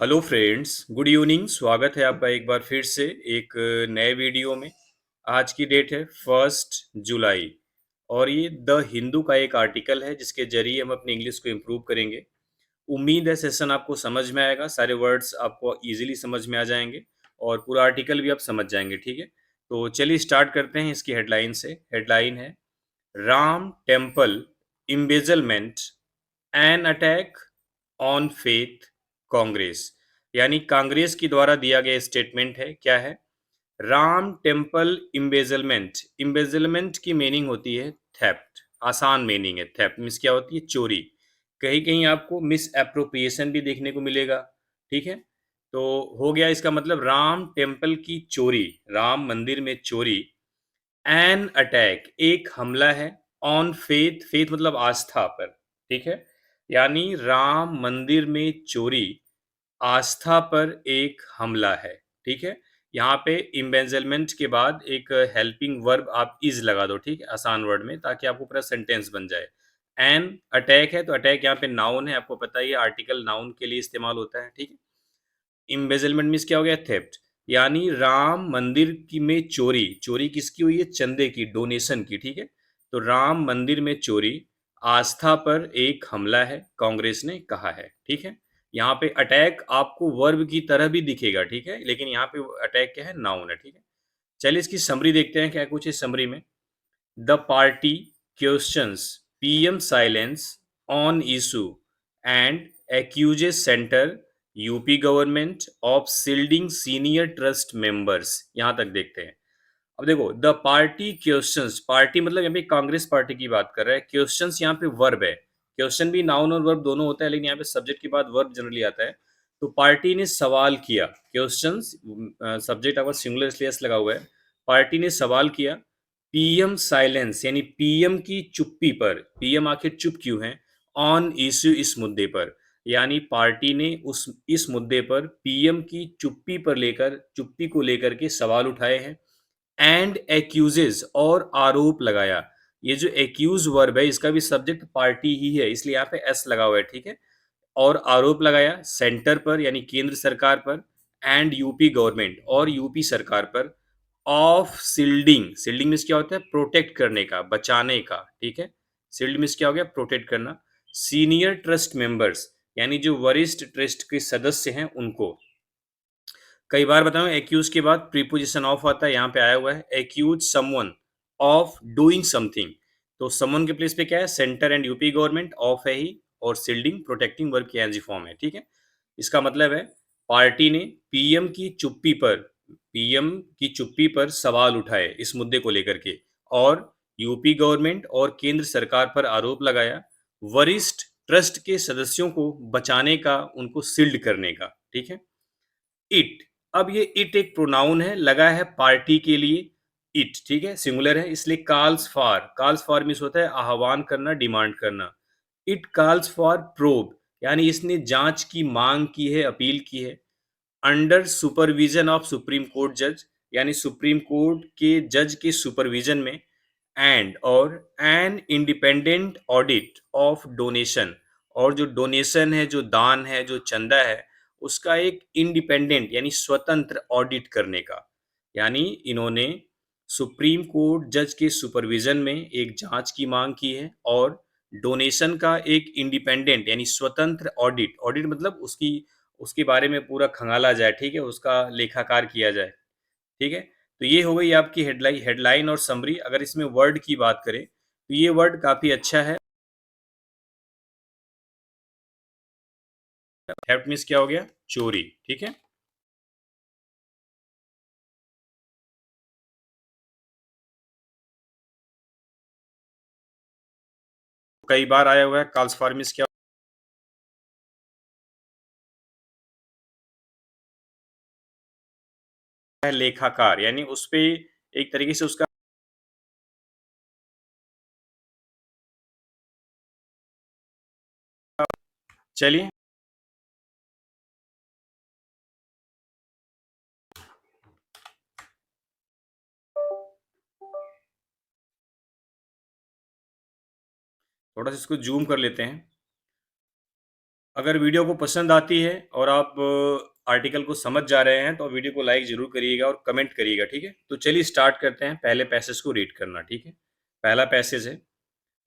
Hello friends, good evening. स्वागत है आपका एक बार फिर से एक नए वीडियो में। आज की डेट है 1 जुलाई और ये द हिंदू का एक आर्टिकल है जिसके जरिए हम अपनी इंग्लिश को इम्प्रूव करेंगे। उम्मीद है सेशन आपको समझ में आएगा, सारे वर्ड्स आपको इजीली समझ में आ जाएंगे और पूरा आर्टिकल भी आप समझ जाएंगे। ठीक है, तो चलिए स्टार्ट करते हैं इसकी हेडलाइन से। हेडलाइन है Ram temple embezzlement an attack on faith Congress. यानी कांग्रेस की द्वारा दिया गया स्टेटमेंट है। क्या है? राम टेम्पल इम्बेजलमेंट। इम्बेजलमेंट की मीनिंग होती है थेफ्ट। आसान मीनिंग है। थेफ्ट मीन्स क्या होती है? चोरी। कहीं कहीं आपको मिस एप्रोप्रिएशन भी देखने को मिलेगा। ठीक है, तो हो गया इसका मतलब राम टेम्पल की चोरी, राम मंदिर में चोरी। एन अटैक, एक हमला है। ऑन फेथ, फेथ मतलब आस्था पर। ठीक है, यानी राम मंदिर में चोरी आस्था पर एक हमला है। ठीक है, यहाँ पे इम्बेजलमेंट के बाद एक हेल्पिंग वर्ब आप इज लगा दो। ठीक है, आसान वर्ड में, ताकि आपको पूरा सेंटेंस बन जाए। एन अटैक है तो अटैक यहाँ पे नाउन है, आपको पता ही है आर्टिकल नाउन के लिए इस्तेमाल होता है। ठीक है, इम्बेजलमेंट मीन्स क्या हो गया? थेफ्ट। यानी राम मंदिर की में चोरी। चोरी किसकी हुई है? चंदे की, डोनेशन की। ठीक है, तो राम मंदिर में चोरी आस्था पर एक हमला है, कांग्रेस ने कहा है। ठीक है, यहाँ पे अटैक आपको वर्ब की तरह भी दिखेगा। ठीक है, लेकिन यहाँ पे अटैक क्या है? नाउन है। ठीक है, चलिए इसकी समरी देखते हैं क्या कुछ है समरी में। The party questions PM silence on issue and accuses Center UP government of shielding senior trust members. यहां तक देखते हैं। अब देखो, द पार्टी क्वेश्चंस, पार्टी मतलब यहाँ पे कांग्रेस पार्टी की बात कर रहा है। क्वेश्चंस यहाँ पे वर्ब है। क्वेश्चन भी नाउन और वर्ब दोनों होता है, लेकिन यहाँ पे सब्जेक्ट के बाद वर्ब जनरली आता है। तो पार्टी ने सवाल किया। क्वेश्चंस सब्जेक्ट आपका सिंगुलर इसलिए एस लगा हुआ है। पार्टी ने सवाल किया पीएम साइलेंस, यानी पीएम की चुप्पी पर। पीएम आखिर चुप क्यों है? ऑन इश्यू, इस मुद्दे पर। यानी पार्टी ने उस इस मुद्दे पर पीएम की चुप्पी को लेकर के सवाल उठाए हैं। एंड एक्यूजेज, और आरोप लगाया। ये जो एक्यूज वर्ब है इसका भी सब्जेक्ट पार्टी ही है, इसलिए यहाँ पे एस लगा हुआ है। ठीक है, और आरोप लगाया सेंटर पर यानी केंद्र सरकार पर, एंड यूपी गवर्नमेंट और यूपी सरकार पर, ऑफ सील्डिंग। सील्डिंग मीन्स क्या होता है? प्रोटेक्ट करने का, बचाने का। ठीक है, सील्ड मीन्स क्या हो गया? प्रोटेक्ट करना। सीनियर ट्रस्ट मेंबर्स, यानी जो वरिष्ठ ट्रस्ट के सदस्य हैं उनको। कई बार बताऊं, एक्यूज के बाद प्रीपोजिशन ऑफ आता है, यहाँ पे आया हुआ है accuse someone of doing something. तो समवन के प्लेस पे क्या है? सेंटर एंड यूपी गवर्नमेंट, ऑफ है ही, और सील्डिंग प्रोटेक्टिंग वर्ब की एनजी फॉर्म है। ठीक है, इसका मतलब है पार्टी ने पीएम की चुप्पी पर सवाल उठाए इस मुद्दे को लेकर के, और यूपी गवर्नमेंट और केंद्र सरकार पर आरोप लगाया वरिष्ठ ट्रस्ट के सदस्यों को बचाने का, उनको सील्ड करने का। ठीक है, इट, अब ये इट एक प्रोनाउन है, लगा है पार्टी के लिए। इट, ठीक है, सिंगुलर है, इसलिए काल्स फॉर मीन्स होता है आह्वान करना, डिमांड करना। इट कॉल्स फॉर प्रोब, यानी इसने जांच की मांग की है, अपील की है। Under supervision of supreme court जज, यानी सुप्रीम कोर्ट के जज के सुपरविजन में। एंड, और an independent audit of donation, और जो डोनेशन है, जो दान है, जो चंदा है, उसका एक इंडिपेंडेंट यानी स्वतंत्र ऑडिट करने का। यानी इन्होंने सुप्रीम कोर्ट जज के सुपरविजन में एक जांच की मांग की है, और डोनेशन का एक इंडिपेंडेंट यानी स्वतंत्र ऑडिट। ऑडिट मतलब उसकी, उसके बारे में पूरा खंगाला जाए। ठीक है, उसका लेखाकार किया जाए। ठीक है, तो ये हो गई आपकी हेडलाइन और समरी। अगर इसमें वर्ड की बात करें तो ये वर्ड काफी अच्छा है। थेफ्ट मीन्स क्या हो गया? चोरी। ठीक है, कई बार आया हुआ है। कॉल्स फॉर मीन्स क्या है? लेखाकार, यानी उस पे एक तरीके से उसका। चलिए, थोड़ा सा इसको जूम कर लेते हैं। अगर वीडियो को पसंद आती है और आप आर्टिकल को समझ जा रहे हैं तो वीडियो को लाइक ज़रूर करिएगा और कमेंट करिएगा, ठीक है? तो चलिए स्टार्ट करते हैं पहले पैसेज को रीड करना, ठीक है? पहला पैसेज है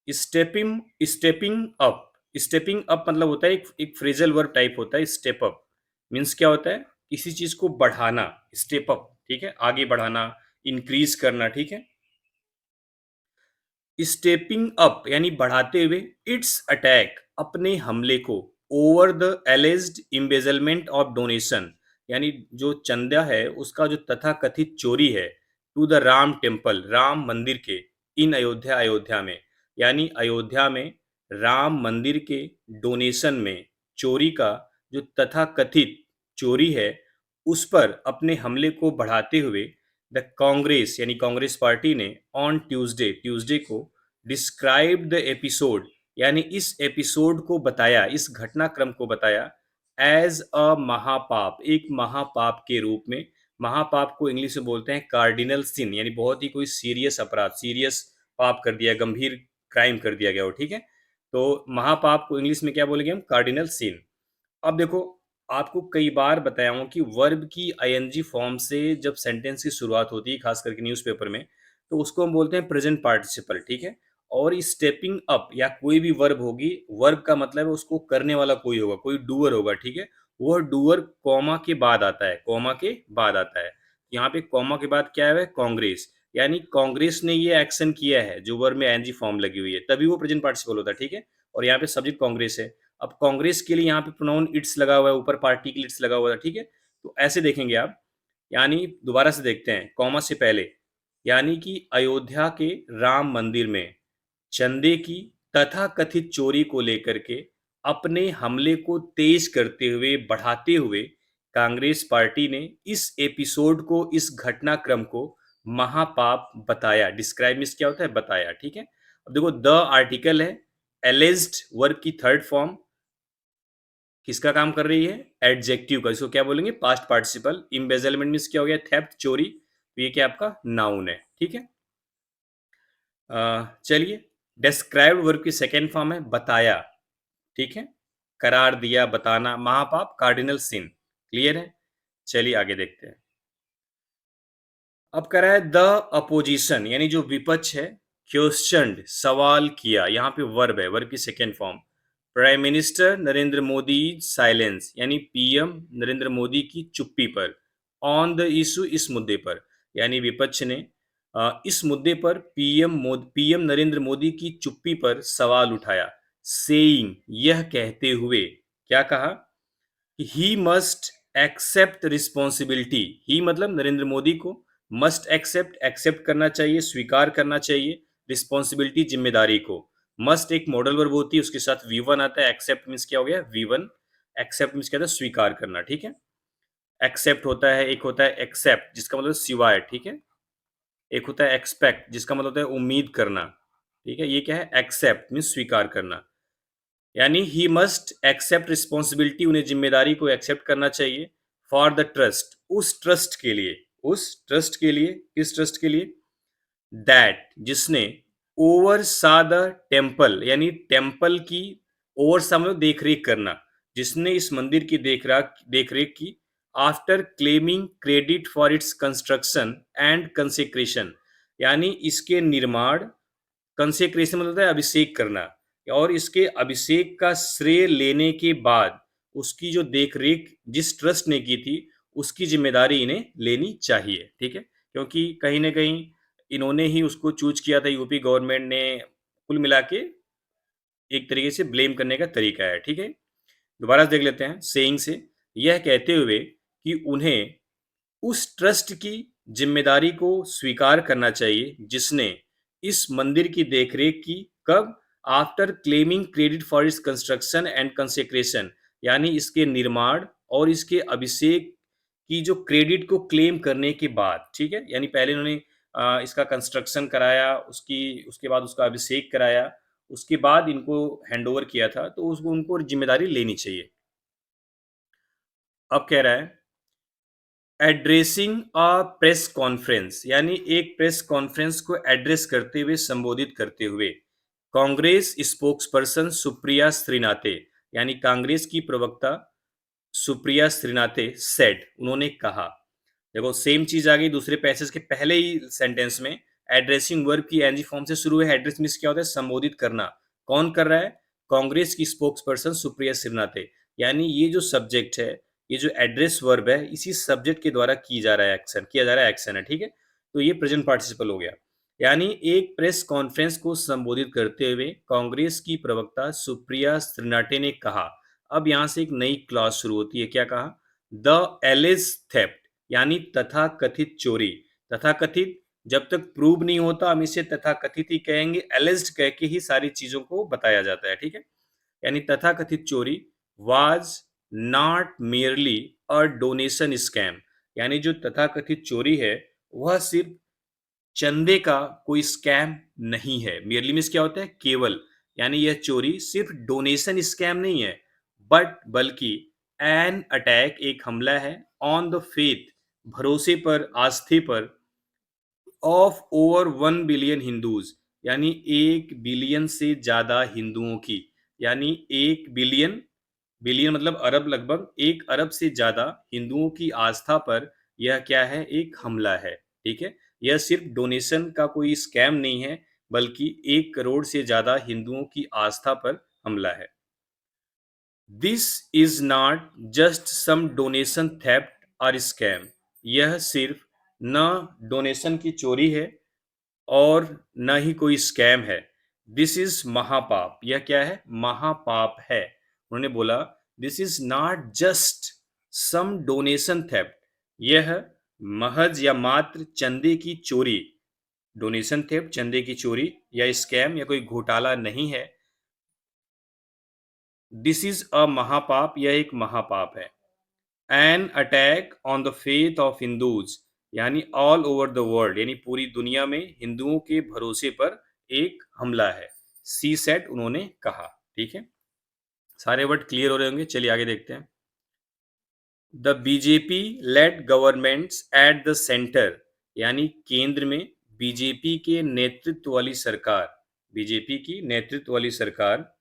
stepping stepping up. Stepping up मतलब होता है एक फ्रेजल वर्ब टाइप होता है। स्टेप अप मीन्स क्या होता है? किसी चीज़ को बढ़ाना, स्टेप अप, ठीक है? आगे बढ़ाना, इंक्रीज करना, ठीक है? स्टेपिंग अप यानी बढ़ाते हुए इट्स अटैक अपने हमले को over the alleged embezzlement of donation यानी जो चंदा है उसका जो तथाकथित चोरी है to the Ram temple Ram मंदिर के इन अयोध्या अयोध्या में यानी अयोध्या में राम मंदिर के डोनेशन में चोरी का जो तथाकथित चोरी है उस पर अपने हमले को बढ़ाते हुए द कांग्रेस यानी कांग्रेस पार्टी ने ऑन ट्यूसडे ट्यूसडे को डिस्क्राइब द एपिसोड यानी इस एपिसोड को बताया, इस घटनाक्रम को बताया एज अ महापाप, एक महापाप के रूप में। महापाप को इंग्लिश में बोलते हैं कार्डिनल सिन यानी बहुत ही कोई सीरियस अपराध, सीरियस पाप कर दिया, गंभीर क्राइम कर दिया गया हो, ठीक है? तो महापाप को इंग्लिश में क्या बोलेंगे हम? कार्डिनल सिन। अब देखो, आपको कई बार बताया हूँ कि वर्ब की आईएनजी फॉर्म से जब सेंटेंस की शुरुआत होती है, खास करके न्यूज़पेपर में, तो उसको हम बोलते हैं प्रेजेंट पार्टिसिपल, ठीक है? और स्टेपिंग अप या कोई भी वर्ब होगी, वर्ब का मतलब है उसको करने वाला कोई होगा, कोई डूअर होगा, ठीक है? वह डूअर कॉमा के बाद आता है, कॉमा के बाद आता है। यहाँ पे कॉमा के बाद क्या है? कांग्रेस, यानी कांग्रेस ने ये एक्शन किया है, जो वर्ब में आईएनजी फॉर्म लगी हुई है, तभी वो प्रेजेंट पार्टिसिपल होता है, ठीक है? और यहाँ पे सब्जेक्ट कांग्रेस है। अब कांग्रेस के लिए यहाँ पे प्रोनाउन इट्स लगा हुआ है, ऊपर पार्टी के लिए इट्स लगा हुआ है, ठीक है? तो ऐसे देखेंगे आप, यानी दोबारा से देखते हैं कॉमा से पहले, यानी कि अयोध्या के राम मंदिर में चंदे की तथाकथित चोरी को लेकर के अपने हमले को तेज करते हुए, बढ़ाते हुए कांग्रेस पार्टी ने इस एपिसोड को, इस घटनाक्रम को महापाप बताया। डिस्क्राइब मीन्स क्या होता है? बताया, ठीक है? अब देखो, द आर्टिकल है, एलेज्ड वर्ब की थर्ड फॉर्म किसका काम कर रही है? एडजेक्टिव का। इसको क्या बोलेंगे? Past participle. इम्बेजलमेंट मीन्स क्या हो गया? थेफ्ट, चोरी। तो ये क्या आपका नाउन है, ठीक है? चलिए, डिस्क्राइब्ड वर्ब की सेकेंड फॉर्म है बताया, ठीक है? करार दिया, बताना, महापाप, कार्डिनल सिन। क्लियर है? चलिए आगे देखते हैं। अब कह रहा है द अपोजिशन यानी जो विपक्ष है, क्वेश्चनड सवाल किया, यहाँ पे वर्ब है, वर्ब की second form. Prime minister Narendra Modi silence यानी पीएम नरेंद्र मोदी की चुप्पी पर, ऑन द इशू इस मुद्दे पर, यानी विपक्ष ने इस मुद्दे पर पीएम नरेंद्र मोदी की चुप्पी पर सवाल उठाया। सेइंग यह कहते हुए, क्या कहा? He must accept responsibility. He मतलब नरेंद्र मोदी को, मस्ट एक्सेप्ट एक्सेप्ट करना चाहिए, स्वीकार करना चाहिए, रिस्पॉन्सिबिलिटी जिम्मेदारी को। मस्ट एक मॉडल वर्ब होती है, उसके साथ वी वन आता है। एक्सेप्ट मीन्स क्या हो गया? We one. एक्सेप्ट मीन्स क्या था? स्वीकार करना, ठीक है? एक्सेप्ट होता है, एक होता है एक्सेप्ट जिसका मतलब सिवाय, ठीक है? एक होता है एक्सपेक्ट जिसका मतलब होता है उम्मीद करना, ठीक है? ये क्या है? एक्सेप्ट मीन्स स्वीकार करना, यानी ही मस्ट एक्सेप्ट रिस्पॉन्सिबिलिटी, उन्हें जिम्मेदारी को एक्सेप्ट करना चाहिए। फॉर द ट्रस्ट, उस ट्रस्ट के लिए, उस ट्रस्ट के लिए, किस ट्रस्ट के लिए? दैट जिसने ओवर सा द टेम्पल यानी टेम्पल की, ओवर सा मतलब देख रेख करना, जिसने इस मंदिर की देख रेख की। After claiming credit for its construction and consecration, यानी इसके निर्माण, कंसेक्रेशन मतलब है अभिषेक करना, और इसके अभिषेक का श्रेय लेने के बाद उसकी जो देख-रेख जिस ट्रस्ट ने की थी, उसकी ज़िम्मेदारी इन्हें लेनी चाहिए, ठीक है? क्योंकि कहीं न कहीं इन्होंने ही उसको चूज़ किया था, यूपी गवर्नमेंट ने। कुल मिला के एक तरीके से ब्लेम करने का तरीका है, ठीक है? दोबारा से देख लेते हैं सेइंग से, यह कहते हुए कि उन्हें उस ट्रस्ट की जिम्मेदारी को स्वीकार करना चाहिए जिसने इस मंदिर की देखरेख की। कब? After claiming credit for its construction and consecration, यानी इसके निर्माण और इसके अभिषेक की जो क्रेडिट को क्लेम करने के बाद, ठीक है? यानी पहले इन्होंने इसका कंस्ट्रक्शन कराया, उसकी उसके बाद उसका अभिषेक कराया, उसके बाद इनको हैंडओवर किया था, तो उसको उनको जिम्मेदारी लेनी चाहिए। अब कह रहा है एड्रेसिंग अ प्रेस कॉन्फ्रेंस, यानी एक प्रेस कॉन्फ्रेंस को एड्रेस करते हुए, संबोधित करते हुए, कांग्रेस स्पोक्सपर्सन सुप्रिया श्रीनाथे, यानी कांग्रेस की प्रवक्ता सुप्रिया श्रीनाथे सेड, उन्होंने कहा। देखो सेम चीज आ गई दूसरे पैसेज के पहले ही सेंटेंस में। एड्रेसिंग वर्ब की एनजी फॉर्म से शुरू है। एड्रेस मीन्स क्या होता है? संबोधित करना। कौन कर रहा है? कांग्रेस की स्पोक्स पर्सन सुप्रिया श्रीनाथे। यानी ये जो सब्जेक्ट है, ये जो एड्रेस वर्ब है, इसी सब्जेक्ट के द्वारा की जा रहा है एक्शन, किया जा रहा है एक्शन है, ठीक है। तो ये प्रेजेंट पार्टिसिपल हो गया। यानी एक प्रेस कॉन्फ्रेंस को संबोधित करते हुए कांग्रेस की प्रवक्ता सुप्रिया श्रीनाथे ने कहा। अब यहां से एक नई क्लॉज शुरू होती है। क्या कहा? द एलिज थेफ्ट, यानी तथाकथित चोरी। तथाकथित जब तक प्रूव नहीं होता हम इसे तथाकथित ही कहेंगे, एलिज्ड कह के ही सारी चीजों को बताया जाता है, ठीक है। यानी तथाकथित चोरी was not merely a donation scam, यानी जो तथाकथित चोरी है वह सिर्फ चंदे का कोई स्कैम नहीं है। मेयरली मीन्स क्या होता है? केवल। यानी यह चोरी सिर्फ डोनेशन स्कैम नहीं है, बल्कि एन अटैक, एक हमला है, ऑन द फेथ, भरोसे पर, आस्थे पर, ऑफ ओवर 1 बिलियन हिंदूज, यानी 1 बिलियन से ज्यादा हिंदुओं की। यानी 1 बिलियन, बिलियन मतलब अरब, लगभग 1 अरब से ज्यादा हिंदुओं की आस्था पर यह क्या है? एक हमला है, ठीक है। यह सिर्फ डोनेशन का कोई स्कैम नहीं है, बल्कि 1 करोड़ से ज्यादा हिंदुओं की आस्था पर हमला है। This is not just some donation theft और स्कैम, यह सिर्फ न डोनेशन की चोरी है और न ही कोई स्कैम है। दिस इज महापाप, यह क्या है? महापाप है। उन्होंने बोला this is not just some donation theft, यह महज या मात्र चंदे की चोरी, डोनेशन थेफ्ट, चंदे की चोरी या स्कैम या कोई घोटाला नहीं है। दिस इज अ महापाप, यह एक महापाप है। N attack on the faith of Hindus, यानी ऑल ओवर द वर्ल्ड, यानी पूरी दुनिया में हिंदुओं के भरोसे पर एक हमला है। सी सेट, उन्होंने कहा, ठीक है। सारे वर्ड क्लियर हो रहे होंगे। चलिए आगे देखते हैं। The BJP lead governments eight the centre, यानी केंद्र में बीजेपी के नेतृत्व वाली सरकार, बीजेपी की नेतृत्व वाली सरकार,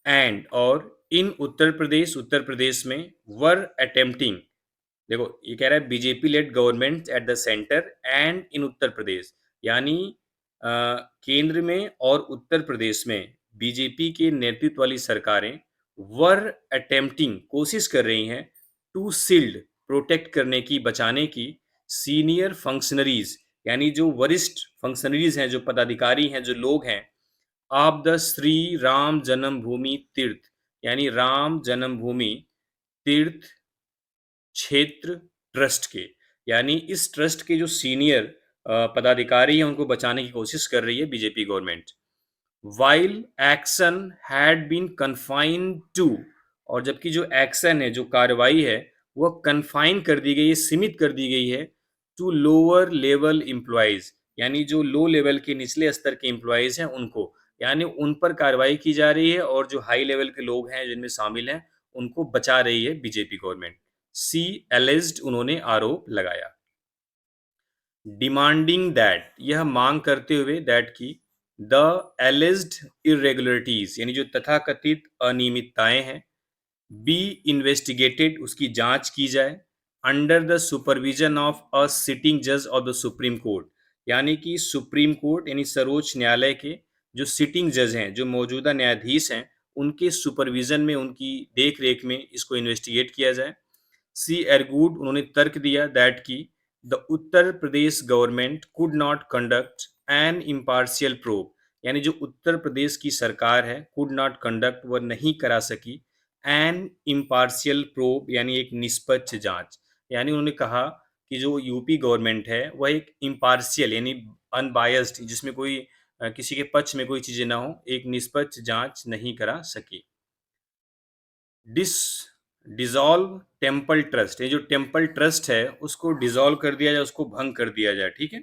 एंड और इन उत्तर प्रदेश, उत्तर प्रदेश में, वर अटेम्प्टिंग, देखो ये कह रहा है BJP led government at the centre and in Uttar Pradesh, यानी केंद्र में और उत्तर प्रदेश में बीजेपी के नेतृत्व वाली सरकारें वर अटेम्प्टिंग, कोशिश कर रही हैं, टू सील्ड, प्रोटेक्ट करने की, बचाने की, सीनियर फंक्शनरीज, यानी जो वरिष्ठ फंक्शनरीज हैं, जो पदाधिकारी हैं, जो लोग हैं, ऑफ द श्री राम जन्मभूमि तीर्थ, यानी राम जन्मभूमि तीर्थ क्षेत्र ट्रस्ट के, यानी इस ट्रस्ट के जो सीनियर पदाधिकारी हैं उनको बचाने की कोशिश कर रही है BJP government. While action had been confined to, और जबकि जो एक्शन है, जो कार्रवाई है, वह कन्फाइन कर दी गई है, सीमित कर दी गई है, टू लोअर लेवल एम्प्लॉयज, यानी जो लो लेवल के, निचले स्तर के एम्प्लॉयज हैं उनको, यानी उन पर कार्रवाई की जा रही है, और जो हाई लेवल के लोग हैं जिनमें शामिल हैं उनको बचा रही है बीजेपी गवर्नमेंट। सी एलिज्ड, उन्होंने आरोप लगाया। डिमांडिंग दैट, यह मांग करते हुए, दैट की, द एलिज्ड इरेगुलरिटीज, यानी जो तथाकथित अनियमितताएं हैं, बी इन्वेस्टिगेटेड, उसकी जांच की जाए, under the supervision of a sitting जज ऑफ द सुप्रीम कोर्ट, यानी कि सुप्रीम कोर्ट यानी सर्वोच्च न्यायालय के जो सिटिंग जज हैं, जो मौजूदा न्यायाधीश हैं, उनके सुपरविजन में, उनकी देख रेख में इसको इन्वेस्टिगेट किया जाए। सी एरगुड, उन्होंने तर्क दिया, दैट की, the Uttar Pradesh government could not conduct an impartial probe, यानी जो उत्तर प्रदेश की सरकार है, कुड नॉट कंडक्ट, वह नहीं करा सकी, एन इम्पार्शियल प्रोब, यानी एक निष्पक्ष जांच। यानी उन्होंने कहा कि जो यूपी गवर्नमेंट है वह एक इम्पार्शियल, यानी अनबायस्ड, जिसमें कोई किसी के पक्ष में कोई चीजें ना हो, एक निष्पक्ष जांच नहीं करा सकी। डिस डिसॉल्व टेम्पल ट्रस्ट, ये जो टेम्पल ट्रस्ट है उसको डिसॉल्व कर दिया जाए, उसको भंग कर दिया जाए, ठीक है।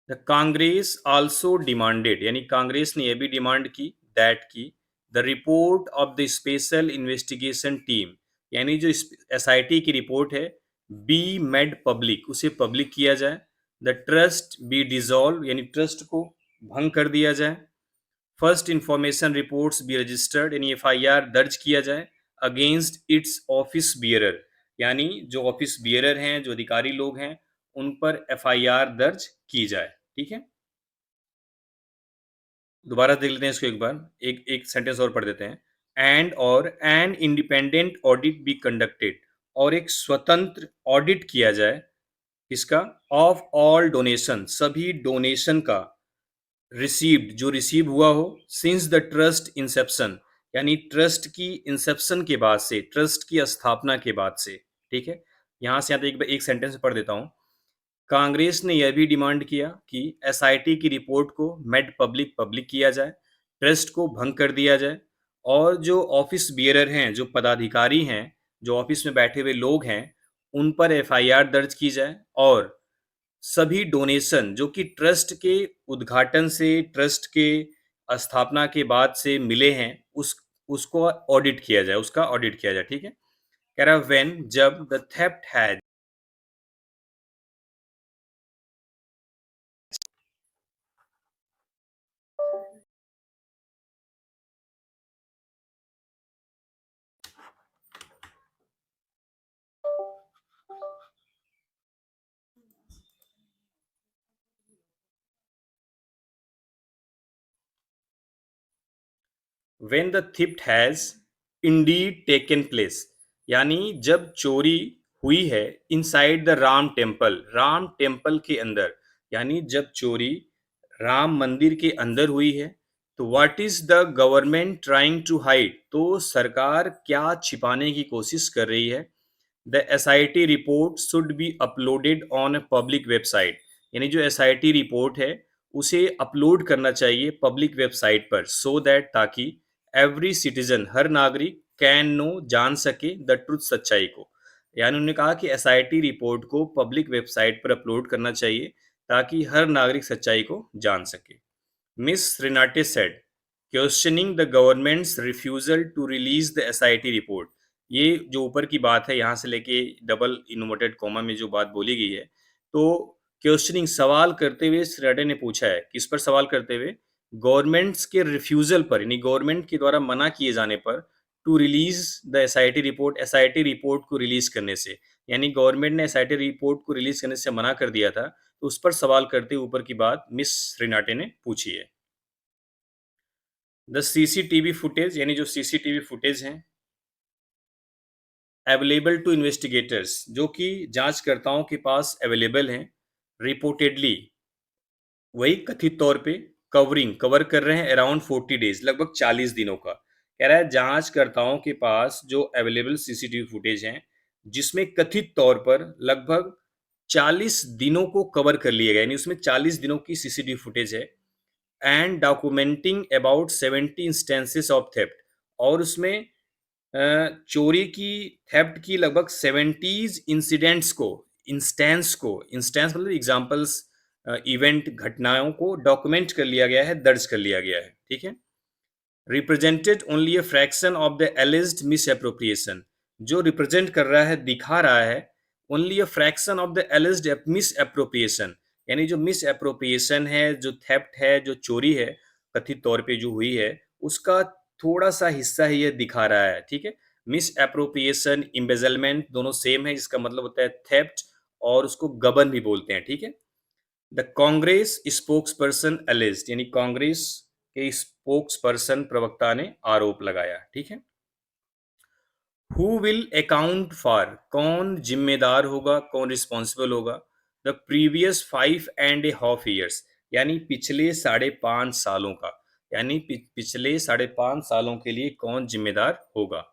द कांग्रेस आल्सो डिमांडेड, यानी कांग्रेस ने यह भी डिमांड की, दैट की, the report of the special investigation team, यानी जो एसआईटी की रिपोर्ट है, बी मेड पब्लिक, उसे पब्लिक किया जाए। द ट्रस्ट बी डिसॉल्व, यानी ट्रस्ट को भंग कर दिया जाए। First information reports be registered, यानी एफआईआर दर्ज किया जाए अगेंस्ट इट्स ऑफिस बियरर, यानी जो ऑफिस बियरर हैं, जो अधिकारी लोग हैं, उन पर एफआईआर दर्ज की जाए। ठीक है, दोबारा देख लेते हैं इसको एक बार, एक एक सेंटेंस और पढ़ देते हैं। एंड और an independent audit be conducted, और एक स्वतंत्र ऑडिट किया जाए, इसका, ऑफ ऑल डोनेशन, सभी डोनेशन का, रिसीव्ड, जो रिसीव हुआ हो, सिंस द ट्रस्ट इंसेप्शन, यानी ट्रस्ट की इंसेप्शन के बाद से, ट्रस्ट की स्थापना के बाद से। ठीक है, यहां से यहाँ तक एक सेंटेंस पढ़ देता हूं। कांग्रेस ने यह भी डिमांड किया कि एसआईटी की रिपोर्ट को मेड पब्लिक पब्लिक किया जाए, ट्रस्ट को भंग कर दिया जाए, और जो ऑफिस बियरर हैं, जो पदाधिकारी हैं, जो ऑफिस में बैठे हुए लोग हैं, उन पर एफआईआर दर्ज की जाए, और सभी डोनेशन जो कि ट्रस्ट के उद्घाटन से, ट्रस्ट के स्थापना के बाद से मिले हैं, उसको ऑडिट किया जाए, उसका ऑडिट किया जाए। ठीक है, कह रहा व्हेन, जब the theft has, when the theft has Indeed taken place, यानी जब चोरी हुई है, inside the Ram temple, Ram temple के अंदर, यानी जब चोरी राम मंदिर के अंदर हुई है, तो what is the government trying to hide, तो सरकार क्या छिपाने की कोशिश कर रही है। The SIT report should be uploaded on a public website, यानी जो एसआईटी रिपोर्ट है, उसे अपलोड करना चाहिए पब्लिक वेबसाइट पर, सो दैट, ताकि एवरी सिटीजन, हर नागरिक, कैन नो, जान सके, द ट्रुथ, सच्चाई को। यानी उन्होंने कहा कि एसआईटी रिपोर्ट को पब्लिक वेबसाइट पर अपलोड करना चाहिए, ताकि हर नागरिक सच्चाई को जान सके। Miss Renate said, questioning the government's refusal to release the SIT report। ये जो ऊपर की बात है, यहाँ से लेके डबल इनवर्टेड कॉमा में जो बात बोली गई है, तो क्वेश्चनिंग, सवाल करते हुए रेड्डी ने पूछा है, किस पर सवाल करते हुए, गवर्नमेंट्स के रिफ्यूजल पर, यानी गवर्नमेंट के द्वारा मना किए जाने पर, to release the SIT report, SIT report को रिलीज करने से, यानी गवर्नमेंट ने एसआईटी रिपोर्ट को रिलीज करने से मना कर दिया था, तो उस पर सवाल करते हुए ऊपर की बात मिस रिनाटे ने पूछी है। द सीसीटीवी फुटेज, यानी जो सीसीटीवी फुटेज हैं, अवेलेबल टू इन्वेस्टिगेटर्स, जो कि जांचकर्ताओं के पास अवेलेबल हैं, रिपोर्टेडली, वही कथित तौर पे, कवर कर रहे हैं अराउंड 40 डेज, लगभग 40 दिनों का। कह रहा है जांचकर्ताओं के पास जो अवेलेबल सीसीटीवी फुटेज हैं, जिसमें कथित तौर पर लगभग 40 दिनों को कवर कर लिया गया, यानी उसमें 40 दिनों की सीसीटीवी फुटेज है, and documenting about 70 instances of theft, और उसमें चोरी की, थेफ्ट की लगभग 70 इंसिडेंट्स को, इंस्टेंस मतलब एग्जांपल्स, इवेंट, घटनाओं को डॉक्यूमेंट कर लिया गया है, दर्ज कर लिया गया है। ठीक है, represented only a fraction of the एलिज्ड miss appropriation, जो रिप्रेजेंट कर रहा है, दिखा रहा है, only a fraction of the एलिज्ड miss appropriation, यानी जो मिस एप्रोप्रिएशन है, जो थेफ्ट है, जो चोरी है, कथित तौर पे जो हुई है, उसका थोड़ा सा हिस्सा ही ये दिखा रहा है। ठीक है, मिस एप्रोप्रिएशन, इम्बेजलमेंट दोनों सेम है, जिसका मतलब होता है थेफ्ट, और उसको गबन भी बोलते हैं। ठीक है, द कांग्रेस स्पोक्स पर्सन एलिज्ड, यानी कांग्रेस के स्पोक्स पर्सन, प्रवक्ता ने आरोप लगाया। ठीक है, हु विल अकाउंट फॉर, कौन जिम्मेदार होगा, कौन रिस्पॉन्सिबल होगा, द प्रीवियस 5.5 years, यानी पिछले 5.5 सालों का, यानी पिछले 5.5 सालों के लिए कौन जिम्मेदार होगा।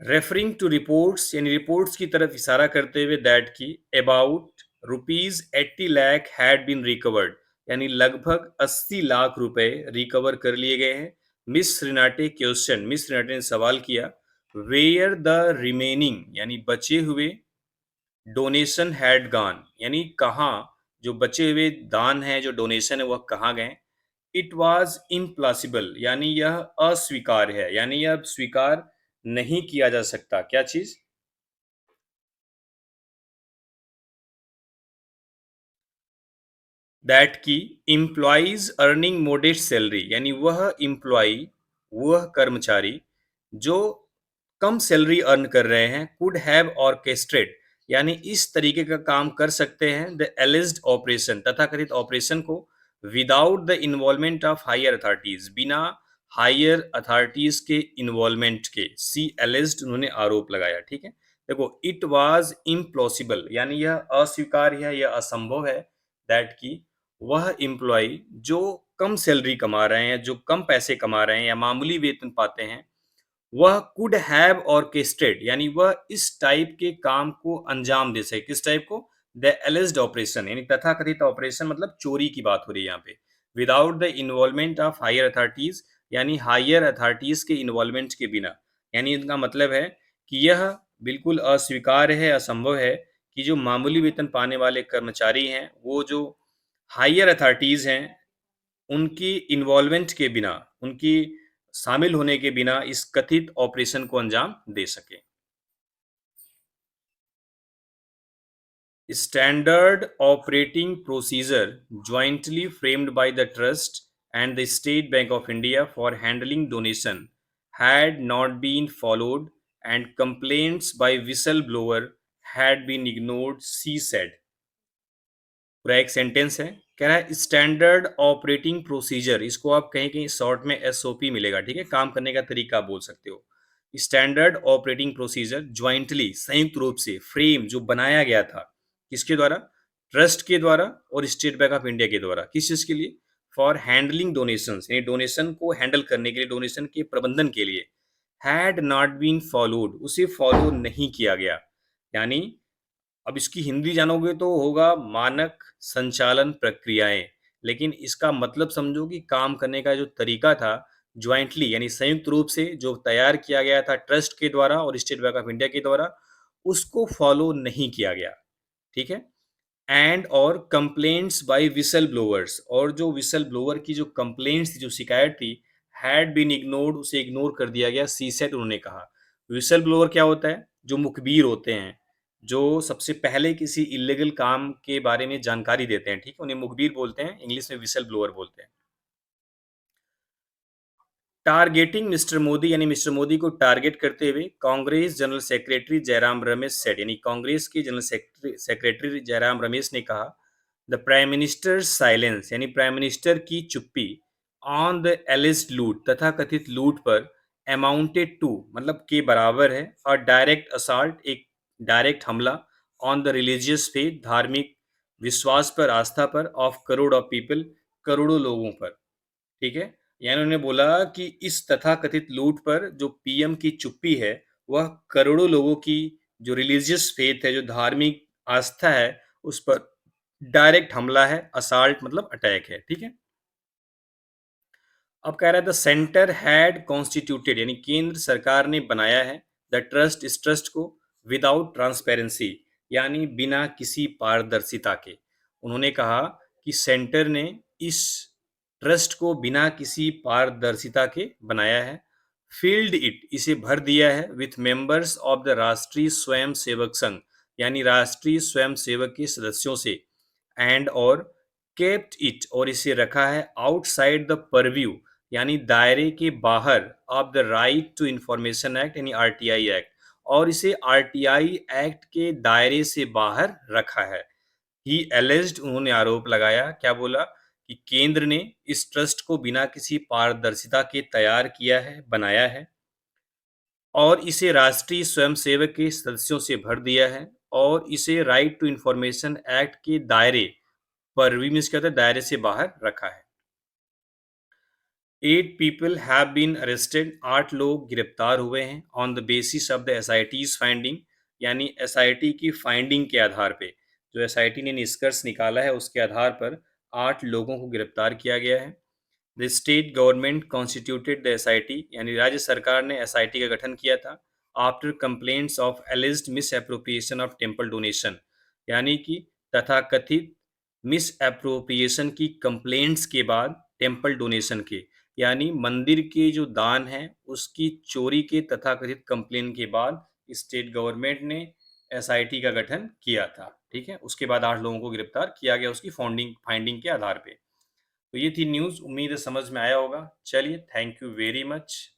रेफरिंग टू रिपोर्ट्स, यानी रिपोर्ट्स की तरफ इशारा करते हुए, दैट की about ₹80 lakh had been recovered, यानी लगभग 80 लाख रुपए रिकवर कर लिए गए हैं। मिस रिनाटे क्वेश्चन, मिस रिनाटे ने सवाल किया, वेयर द रिमेनिंग, यानी बचे हुए, डोनेशन हैड गॉन, यानी कहाँ जो बचे हुए दान है, जो डोनेशन है, वह कहाँ गए। इट वॉज इम्पॉसिबल, यानी यह अस्वीकार्य है, यानी यह स्वीकार नहीं किया जा सकता, क्या चीज, दैट की एम्प्लॉइज अर्निंग मॉडेस्ट सैलरी, यानी वह कर्मचारी जो कम सैलरी अर्न कर रहे हैं, कुड हैव ऑर्केस्ट्रेट, यानी इस तरीके का काम कर सकते हैं द एलिज्ड ऑपरेशन, तथाकथित ऑपरेशन को, without the involvement of higher authorities, बिना हायर अथॉरिटीज के इन्वॉल्वमेंट के, सी एलिज्ड उन्होंने आरोप लगाया। ठीक है, देखो इट वाज इम्पॉसिबल, यानी यह अस्वीकार्य है, यह असंभव है, दैट की वह एम्प्लॉय जो कम सैलरी कमा रहे हैं, जो कम पैसे कमा रहे हैं या मामूली वेतन पाते हैं, वह कुड हैव ऑर्केस्ट्रेट, यानी वह इस टाइप के काम को अंजाम दे सके। किस टाइप को? द एलिज्ड ऑपरेशन, यानी तथाकथित ऑपरेशन, मतलब चोरी की बात हो रही है यहाँ पे, without the involvement of higher authorities, यानी हायर अथॉरिटीज के इन्वॉल्वमेंट के बिना। यानी इनका मतलब है कि यह बिल्कुल अस्वीकार्य है, असंभव है कि जो मामूली वेतन पाने वाले कर्मचारी हैं, वो जो हायर अथॉरिटीज हैं, उनकी इन्वॉल्वमेंट के बिना, उनकी शामिल होने के बिना इस कथित ऑपरेशन को अंजाम दे सके। Standard operating procedure jointly framed by the trust and the State Bank of India for handling donation had not been followed and complaints by whistleblower had been ignored, she said। पूरा एक sentence है, कह रहा है standard operating procedure, इसको आप कहीं कहीं शॉर्ट में एसओपी मिलेगा। ठीक है, काम करने का तरीका आप बोल सकते हो। स्टैंडर्ड ऑपरेटिंग प्रोसीजर ज्वाइंटली, संयुक्त रूप से, फ्रेम जो बनाया गया था, किसके द्वारा? ट्रस्ट के द्वारा और स्टेट बैंक ऑफ इंडिया के द्वारा। किस चीज के लिए? फॉर हैंडलिंग डोनेशन, यानी डोनेशन को हैंडल करने के लिए, डोनेशन के प्रबंधन के लिए। हैड नॉट बीन फॉलोड, उसे फॉलो नहीं किया गया, यानी अब इसकी हिंदी जानोगे तो होगा मानक संचालन प्रक्रियाएं, लेकिन इसका मतलब समझो कि काम करने का जो तरीका था, ज्वाइंटली यानी संयुक्त रूप से जो तैयार किया गया था ट्रस्ट के द्वारा और स्टेट बैंक ऑफ इंडिया के द्वारा, उसको फॉलो नहीं किया गया। ठीक है, एंड और कंप्लेंट्स बाय विसल ब्लोअर्स, और जो विसल ब्लोअर की जो कंप्लेंट्स थी, जो शिकायत थी, हैड बीन इग्नोर्ड, उसे इग्नोर कर दिया गया, सी सेट उन्होंने कहा। विसल ब्लोअर क्या होता है? जो मुखबिर होते हैं, जो सबसे पहले किसी इलीगल काम के बारे में जानकारी देते हैं। ठीक है, उन्हें मुखबिर बोलते हैं, इंग्लिश में विसल ब्लोअर बोलते हैं। टारगेटिंग मिस्टर मोदी, यानी मिस्टर मोदी को टारगेट करते हुए Congress general secretary Jairam Ramesh said, यानी कांग्रेस के जनरल सेक्रेटरी जयराम रमेश ने कहा, द प्राइम मिनिस्टर साइलेंस, यानी प्राइम मिनिस्टर की चुप्पी, ऑन द एलिस्ड लूट, तथा कथित लूट पर, अमाउंटेड टू मतलब के बराबर है, और डायरेक्ट असॉल्ट एक डायरेक्ट हमला, ऑन द रिलीजियस फेथ धार्मिक विश्वास पर, आस्था पर, ऑफ करोड़ ऑफ पीपल करोड़ों लोगों पर। ठीक है, यानी उन्होंने बोला कि इस तथाकथित लूट पर जो पीएम की चुप्पी है, वह करोड़ों लोगों की जो रिलीजियस फेथ है, जो धार्मिक आस्था है, उस पर डायरेक्ट हमला है, असाल्ट मतलब अटैक है। ठीक है, अब कह रहा है द सेंटर हैड कॉन्स्टिट्यूटेड, यानी केंद्र सरकार ने बनाया है, द ट्रस्ट, इस ट्रस्ट को, विदाउट ट्रांसपेरेंसी, यानी बिना किसी पारदर्शिता के। उन्होंने कहा कि सेंटर ने इस ट्रस्ट को बिना किसी पारदर्शिता के बनाया है। फील्ड इट, इसे भर दिया है, विथ मेंबर्स ऑफ द राष्ट्रीय स्वयं सेवक संघ, यानी राष्ट्रीय स्वयं सेवक के सदस्यों से, एंड और केप्ट इट, और इसे रखा है, आउटसाइड द परव्यू, यानी दायरे के बाहर, of the right to information act, यानी आरटीआई एक्ट, और इसे आरटीआई एक्ट के दायरे से बाहर रखा है। ही एलिज्ड, उन्होंने आरोप लगाया, क्या बोला? कि केंद्र ने इस ट्रस्ट को बिना किसी पारदर्शिता के तैयार किया है, बनाया है, और इसे राष्ट्रीय स्वयंसेवक के सदस्यों से भर दिया है, और इसे राइट टू इंफॉर्मेशन एक्ट के दायरे पर, मीन्स क्या होता है, दायरे से बाहर रखा है। 8 पीपल हैव बीन अरेस्टेड, 8 लोग गिरफ्तार हुए हैं, on the basis of the SIT's finding, यानी एसआईटी की फाइंडिंग के आधार पे, जो एसआईटी ने निष्कर्ष निकाला है उसके आधार पर 8 लोगों को गिरफ्तार किया गया है। The state government constituted the SIT, यानी राज्य सरकार ने एसआईटी का गठन किया था, after complaints of एलिज्ड miss appropriation of temple donation, यानी कि तथाकथित मिस एप्रोप्रिएशन की कंप्लेंट्स के बाद, टेम्पल डोनेशन के, यानी मंदिर के जो दान है उसकी चोरी के तथाकथित कंप्लेन के बाद, स्टेट गवर्नमेंट ने एसआईटी का गठन किया था। ठीक है? उसके बाद 8 लोगों को गिरफ्तार किया गया उसकी फाउंडिंग फाइंडिंग के आधार पे। तो ये थी न्यूज़, उम्मीद है समझ में आया होगा। चलिए, थैंक यू वेरी मच।